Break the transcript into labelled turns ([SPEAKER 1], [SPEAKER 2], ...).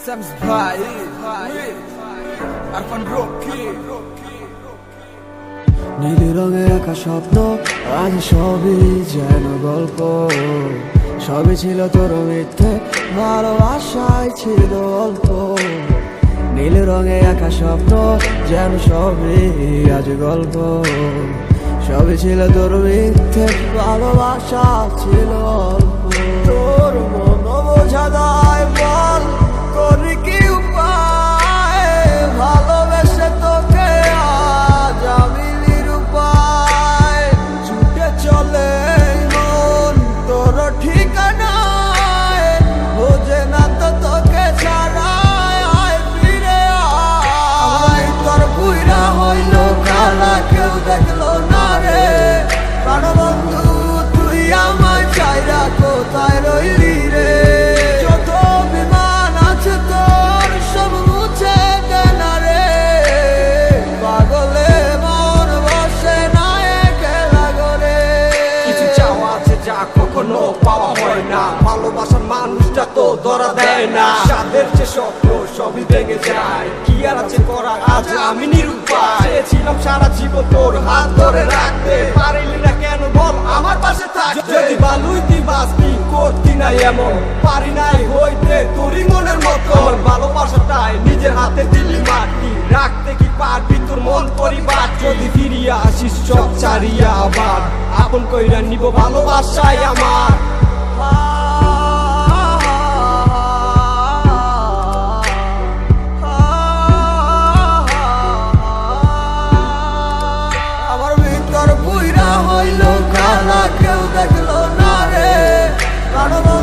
[SPEAKER 1] Sam's ভাই Arfan Rocky
[SPEAKER 2] নীল রঙে আঁকা স্বপ্ন আজ সবই যেন গল্প, সবই ছিল তোর মিথ্যে, ভালোবাসায় ছিল অল্প। নীল রঙে আঁকা স্বপ্ন যেন সবই আজ গল্প, সবই ছিল তোর মিথ্যে, ভালোবাসা ছিল অল্প। তোর মন বোঝা দায় বল, করি কি উপায়, ভালোবেসে তোকে আজ আমি নিরুপায়। ছুটে চলে মন তোর ঠিকানায়, বোঝে না তো তোকে ছাড়ায়, আয় ফিরে আয়। তোর বুইরা হইল কালা, কেউ দেখলো না রে প্রাণবন্ধু, তুই আমায় চাইরা কোথায় রইলি রে? যত বিমান আছে তোর সব মুছে দে না রে, পাগলে মন বসে না একলা করে।
[SPEAKER 1] কিছু চাওয়া আছে যা কখনো পাওয়া হয় না, ভালোবাসার মানুষটা তো ধরা দেয় না। সাদের যে স্বপ্ন সবই ভেঙে যায়, কি আর আছে করা আজ আমি নিরুপায়। চেয়েছিলাম সারা জীবন তোর হাত ধরে রাখতে, পারিলি না কেন বল আমার পাশে থাকতে? যদি ভালোই তুই বাঁচবি করতি না এমন, পারি নাই হইতে তোরই মনের মতো। আমার ভালোবাসাটাই নিজের হাতে দিলি মাটি, রাখতে কি পারবি তোর মন পরিবার? যদি ফিরিয়া আসিস সব ছাড়িয়া আবার, আপন কইরা নিব ভালোবাসায় আমার।
[SPEAKER 2] আমার ভিতর বুইরা হইল কালা, কেউ দেখলো না রে প্রাণবন্ধু।